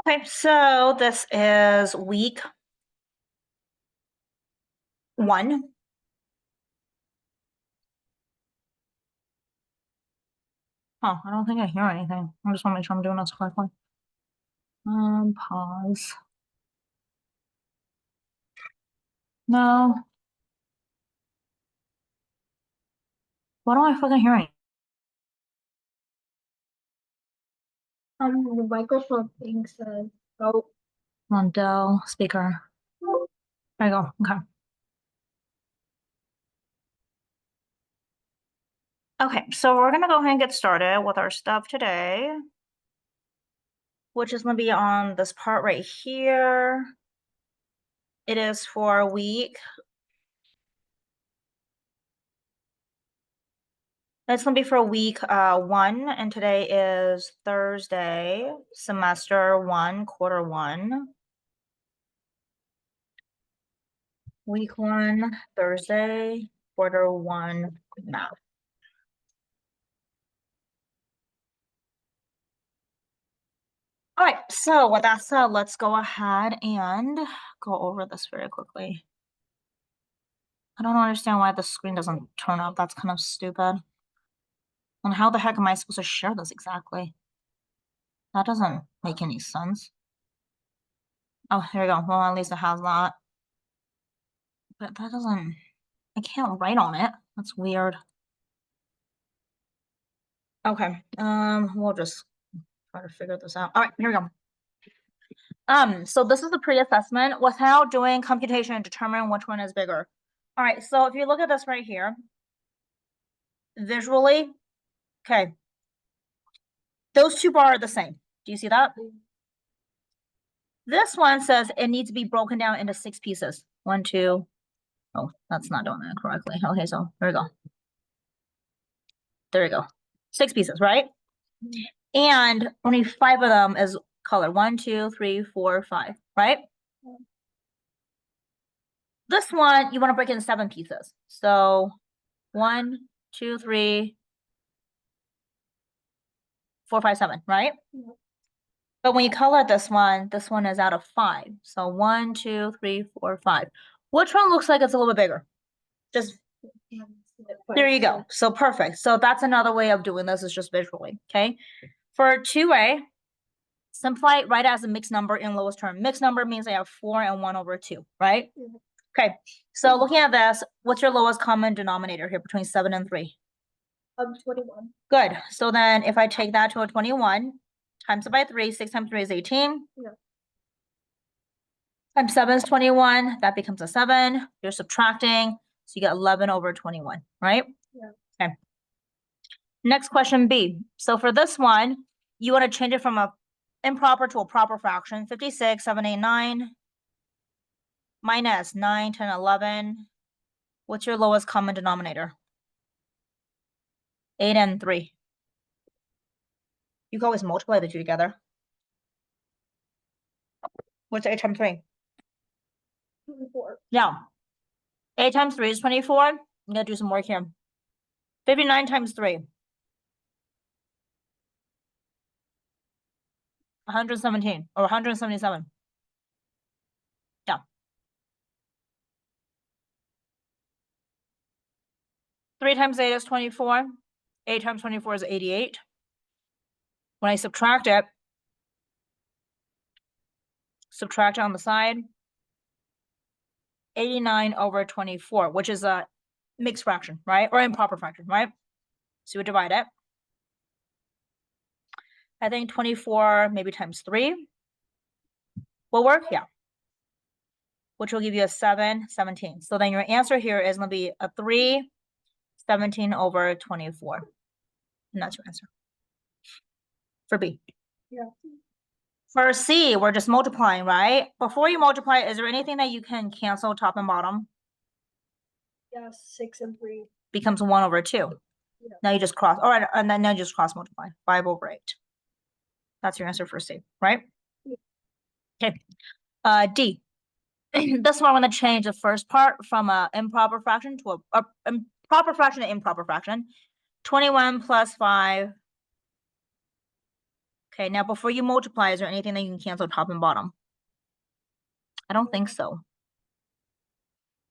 Okay, so this is week 1. Oh, I don't think I hear anything. I just want to make sure I'm doing this correctly. Pause. No. Why don't I fucking hear anything? The microphone thing says, oh, On Dell speaker. There you go. Okay. Okay, so we're gonna go ahead and get started with our stuff today, which is gonna be on this part right here. It is for week. It's gonna be for week 1, and today is Thursday, semester 1, quarter 1. Week 1, Thursday, quarter 1, math. All right, so with that said, let's go ahead and go over this very quickly. I don't understand why the screen doesn't turn up. That's kind of stupid. And how the heck am I supposed to share this exactly? That doesn't make any sense. Oh, here we go. Well, at least it has that. But that doesn't, I can't write on it. That's weird. Okay, we'll just try to figure this out. All right, here we go. So this is a pre-assessment without doing computation and determine which one is bigger. All right, so if you look at this right here, visually, okay, those two bars are the same. Do you see that? This one says it needs to be broken down into 6 pieces. 1, 2. Oh, that's not doing that correctly. Okay, so there we go. There we go. 6 pieces, right? And only 5 of them is color. 1, 2, 3, 4, 5, right? This one, you want to break it in 7 pieces. So 1, 2, 3, 4, 5, 7, right? But when you color this one is out of 5. So 1, 2, 3, 4, 5. Which one looks like it's a little bit bigger? Just there you go. So perfect. So that's another way of doing this is just visually. Okay. For 2a, simplify right as a mixed number in lowest term. Mixed number means I have 4 and 1 over 2, right? Okay. So looking at this, what's your lowest common denominator here between 7 and 3? 21. Good. So then if I take that to a 21, times it by 3, 6 times 3 is 18. Yeah. Times 7 is 21. That becomes a 7. You're subtracting. So you get 11 over 21, right? Yeah. Okay. Next question B. So for this one, you want to change it from a improper to a proper fraction. 56, 7, 8, 9. Minus 9, 10, 11. What's your lowest common denominator? 8 and 3. You can always multiply the two together. What's 8 times 3? 24. Yeah. 8 times 3 is 24. I'm going to do some work here. 59 times 3. 117 or 177. Yeah. 3 times 8 is 24. 8 times 24 is 88. When I subtract it on the side, 89 over 24, which is a mixed fraction, right? Or improper fraction, right? So we divide it. I think 24 maybe times 3 will work, yeah. Which will give you a 7, 17. So then your answer here is going to be a 3, 17 over 24. And that's your answer. For B. Yeah. For C, we're just multiplying, right? Before you multiply, is there anything that you can cancel top and bottom? Yeah, 6 and 3. Becomes 1 over 2. Yeah. Now you just cross, all right, and then now you just cross multiply. 5 over 8. That's your answer for C, right? Yeah. Okay. D. This one, I'm going to change the first part from a improper fraction to a proper fraction to improper fraction. 21 plus 5. Okay, now before you multiply, is there anything that you can cancel top and bottom? I don't think so.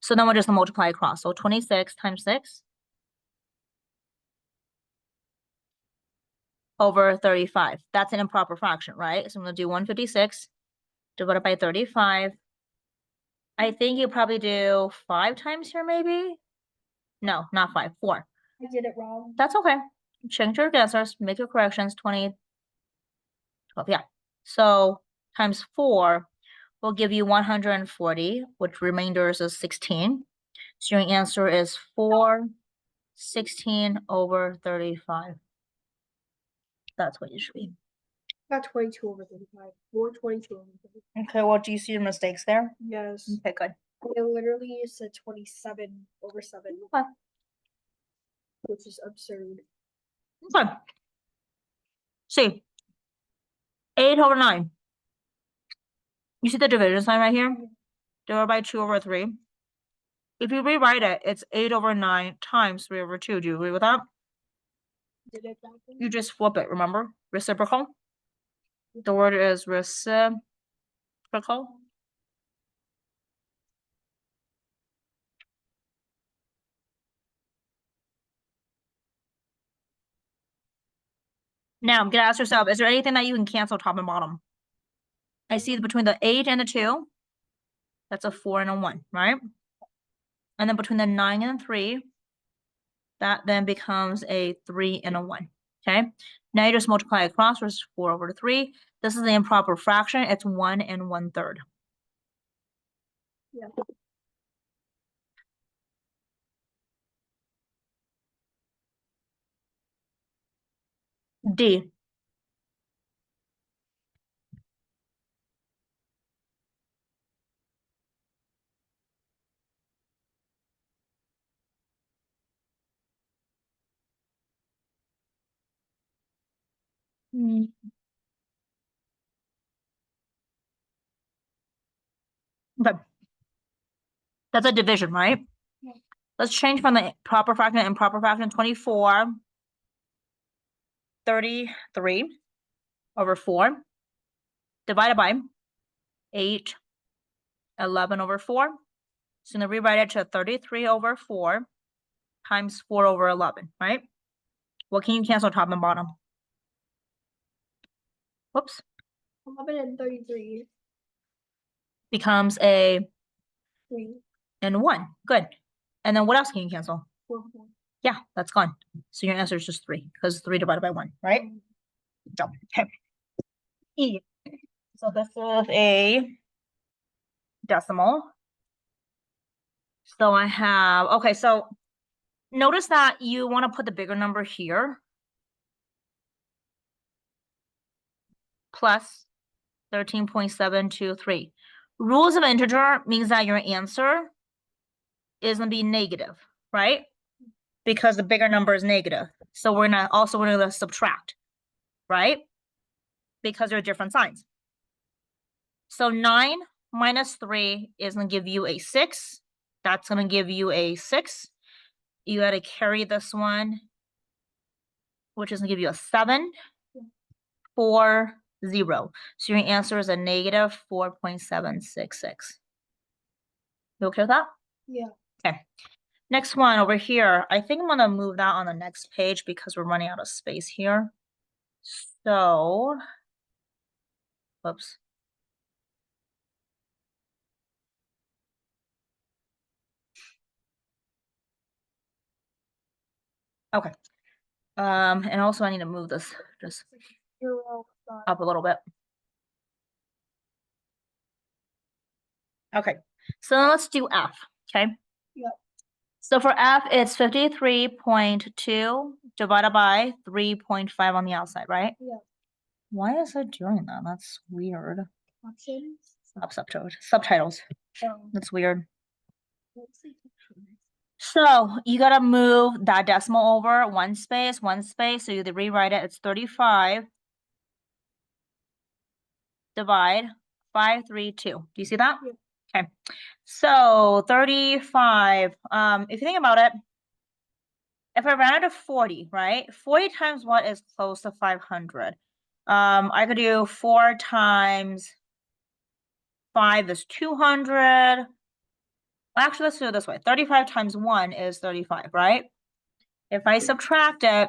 So then we'll just multiply across. So 26 times 6 over 35. That's an improper fraction, right? So I'm going to do 156 divided by 35. I think you probably do 5 times here, maybe? No, not 5, 4. I did it wrong. That's okay. Change your answers, make your corrections, 20, 12, yeah. So times 4 will give you 140, which remainder is 16. So your answer is 416 over 35. That's what it should be. Got 22 over 35. 422 over 35. Okay, well, do you see your mistakes there? Yes. Okay, good. I literally said 27 over 7, Okay. which is absurd. Okay. See, 8 over 9. You see the division sign right here? Divided by 2 over 3. If you rewrite it, it's 8 over 9 times 3 over 2. Do you agree with that? Did it backwards? You just flip it, remember? Reciprocal. The word is reciprocal. Now, I'm gonna ask yourself, is there anything that you can cancel top and bottom? I see between the 8 and the 2, that's a 4 and a 1, right? And then between the 9 and the 3, that then becomes a 3 and a 1, okay? Now you just multiply across, which is 4 over 3. This is the improper fraction. It's 1 and 1/3. Yeah. D. Okay. That's a division, right? Yeah. Let's change from the proper fraction and improper fraction. 24, 33 over 4 divided by 8, 11 over 4. So I'm going to rewrite it to 33 over 4 times 4 over 11, right? What can you cancel top and bottom? Whoops. 11 and 33. Becomes a 3. and 1. Good. And then what else can you cancel? 4, 4. Yeah, that's gone. So your answer is just 3 because 3 divided by 1, right? So, okay. E. So this is a decimal. So I have, okay, so notice that you want to put the bigger number here. Plus 13.723. Rules of integer means that your answer is going to be negative, right? Because the bigger number is negative. So we're going to subtract, right? Because they're different signs. So 9 minus 3 is going to give you a 6. That's going to give you a 6. You got to carry this one, which is going to give you a 7, 4, 0. So your answer is a negative 4.766. You okay with that? Yeah. Okay. Next one over here. I think I'm going to move that on the next page because we're running out of space here. So, whoops. Okay. And also I need to move this just up a little bit. Okay. So let's do F, okay? Yep. So for F, it's 53.2 divided by 3.5 on the outside, right? Yeah. Why is it doing that? That's weird. Options. Subtitles. Oh. That's weird. So you gotta move that decimal over one space. So you rewrite it. It's 35 divide 532. Do you see that? Yeah. Okay. So 35. If you think about it, if I round to 40, right? 40 times what is close to 500? I could do 4 times 5 is 200. Actually, let's do it this way. 35 times 1 is 35, right? If I subtract it,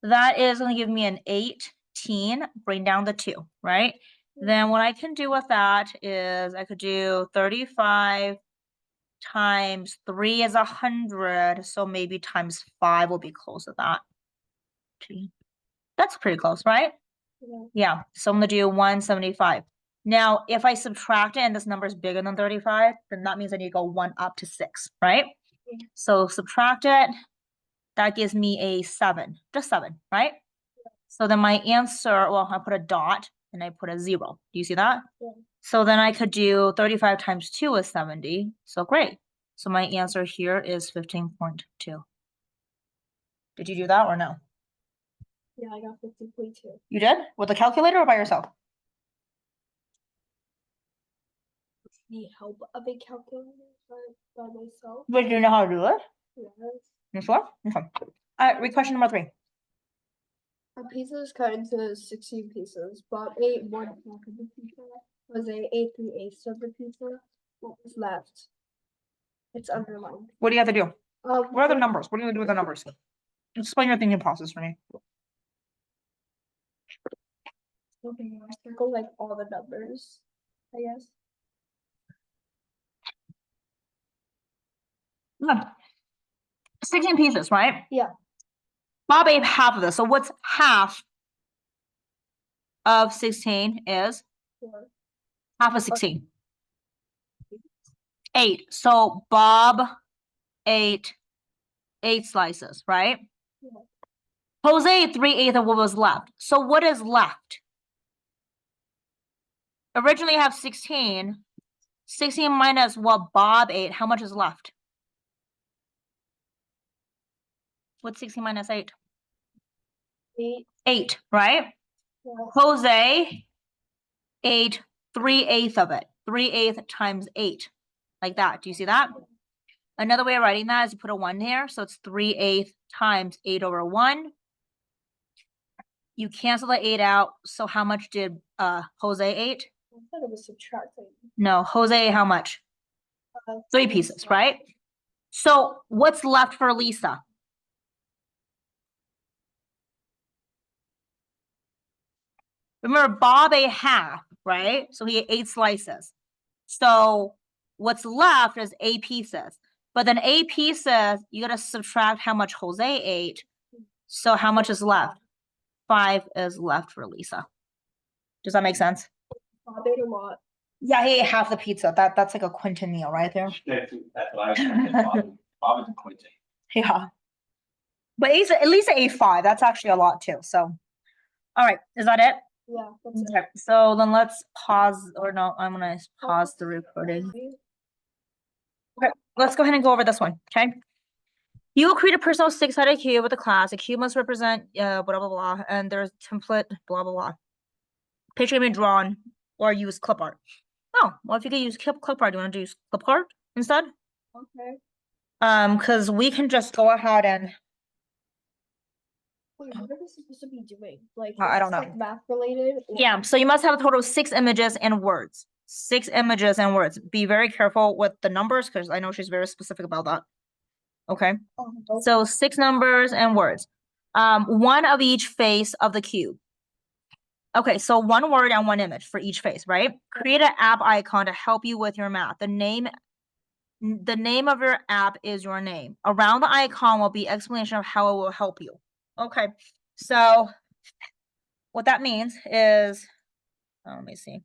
that is going to give me an 18, bring down the 2, right? Then what I can do with that is I could do 35 times 3 is 100, so maybe times 5 will be close to that. That's pretty close, right? Yeah, so I'm gonna do 175. Now, if I subtract it and this number is bigger than 35, then that means I need to go 1 up to 6, right? Yeah. So subtract it, that gives me a 7, just 7, right? So then my answer, well, I put a dot and I put a 0. Do you see that? Yeah. So then I could do 35 times 2 is 70. So great. So my answer here is 15.2. Did you do that or no? Yeah, I got 50.2. You did? With a calculator or by yourself? The help of a calculator by myself. But do you know how to do it? Yes. You sure? Okay. Read question number 3. A pizza is cut into 16 pieces. Bob ate 1 half of the pizza. Jose ate 3/8 of the pizza. What was left? It's underlined. What do you have to do? What are the what- numbers? What do you do with the numbers? Explain your thinking process for me. Okay, I circle like all the numbers, I guess. Yeah. 16 pieces, right? Yeah. Bob ate half of this. So what's half of 16 is? 4. Half of 16. 8. So Bob ate 8 slices, right? Yeah. Jose ate 3/8 of what was left. So what is left? Originally you have 16. 16 minus what Bob ate, how much is left? What's 16 minus 8? 8. 8, right? Yeah. Jose ate 3/8 of it. 3/8 times 8. Like that. Do you see that? Another way of writing that is you put a 1 here. So it's 3/8 times 8 over 1. You cancel the 8 out. So how much did Jose ate? I thought it was subtracting. No, Jose ate how much? 3 pieces, Yeah. right? So what's left for Lisa? Remember, Bob ate half, right? So he ate 8 slices. So what's left is 8 pieces. But then 8 pieces, you gotta subtract how much Jose ate. So how much is left? 5 is left for Lisa. Does that make sense? Bob ate a lot. Yeah, he ate half the pizza. That's like a Quentin meal right there. That's what I said. Bob is a Quincy. Yeah. But at least ate 5. That's actually a lot too. So, all right, is that it? Yeah, that's it. Okay, so then let's pause, or no, I'm gonna pause the recording. Okay, let's go ahead and go over this one, okay? You will create a personal 6-sided cube with a class. A cube must represent blah, blah, blah, and there's template, blah, blah, blah. Picture can be drawn or use clip art. Oh, well, if you could use clip art, do you want to use clip art instead? Okay. Because we can just go ahead and, Wait, what are we supposed to be doing? Like, I is don't this, know. like math related? or- yeah, so you must have a total of 6 images and words. 6 images and words. Be very careful with the numbers because I know she's very specific about that. Okay, Oh, so 6 numbers and words. 1 of each face of the cube. Okay, so 1 word and 1 image for each face, right? Create an app icon to help you with your math. The name of your app is your name. Around the icon will be explanation of how it will help you. Okay, so what that means is, let me see.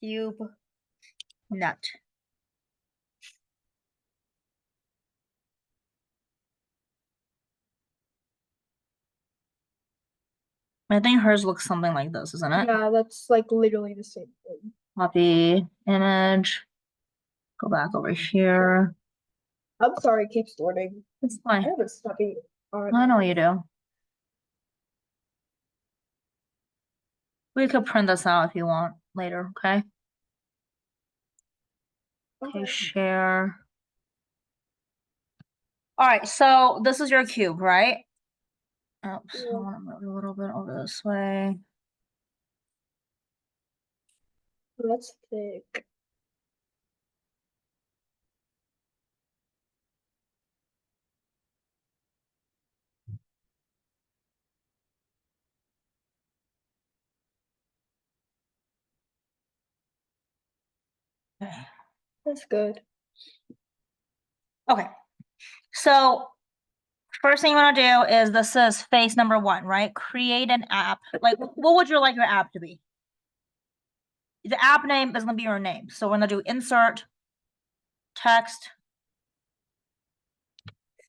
Cube nut. I think hers looks something like this, isn't it? yeah, that's like literally the same thing. Copy image. Go back over here. I'm sorry, it keeps loading. It's I fine. have a stuffy on. I know you do. We could print this out if you want later, okay? Okay, share. All right, so this is your cube, right? Oops, I Yeah. want to move a little bit over this way. That's thick. That's good. Okay, so first thing you want to do is this is phase number 1, right? Create an app. Like, what would you like your app to be? The app name is going to be your name. So we're going to do insert text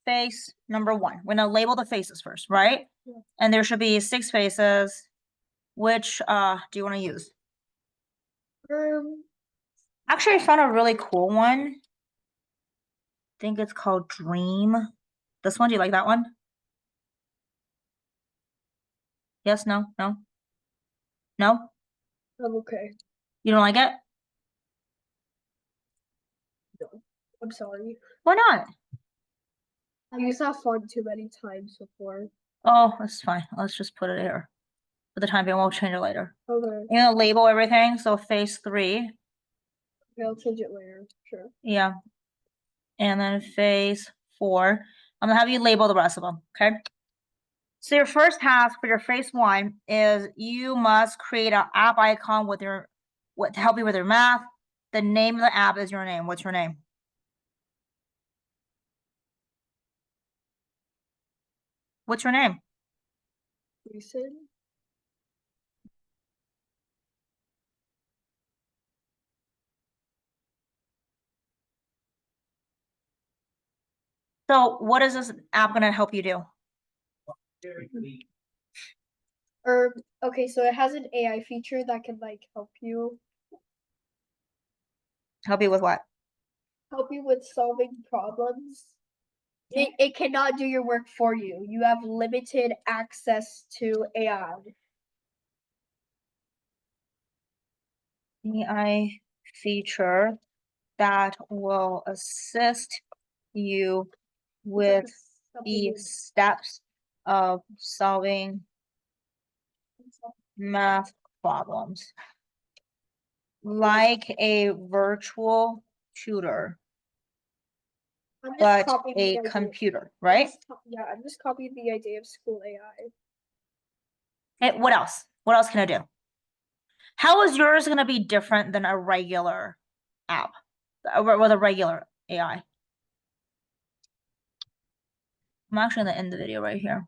face number 1. We're going to label the faces first, right? Yeah. And there should be 6 faces. Which do you want to use? Actually, I found a really cool one. I think it's called Dream. This one, do you like that one? Yes, no, no? No? I'm okay. You don't like it? I'm sorry. Why not? I used that font too many times before. Oh, that's fine. Let's just put it here. For the time being, we'll change it later. Okay. You're gonna label everything, so phase 3. Okay, I'll change it later. Sure. Yeah. And then phase 4. I'm gonna have you label the rest of them, okay? So your first task for your phase 1 is you must create an app icon with your to help you with your math. The name of the app is your name. What's your name? What's your name? Recent. So what is this app gonna help you do? Okay, so it has an AI feature that can like help you Help you with what? with solving problems. It cannot do your work for you. You have limited access to AI. AI feature that will assist you with the steps of solving math problems, like a virtual tutor, I'm just but copying the a idea. computer, right? Yeah, I'm just copying the idea of school AI. Hey, what else? What else can I do? How is yours going to be different than a regular app with a regular AI? I'm actually going to end the video right here.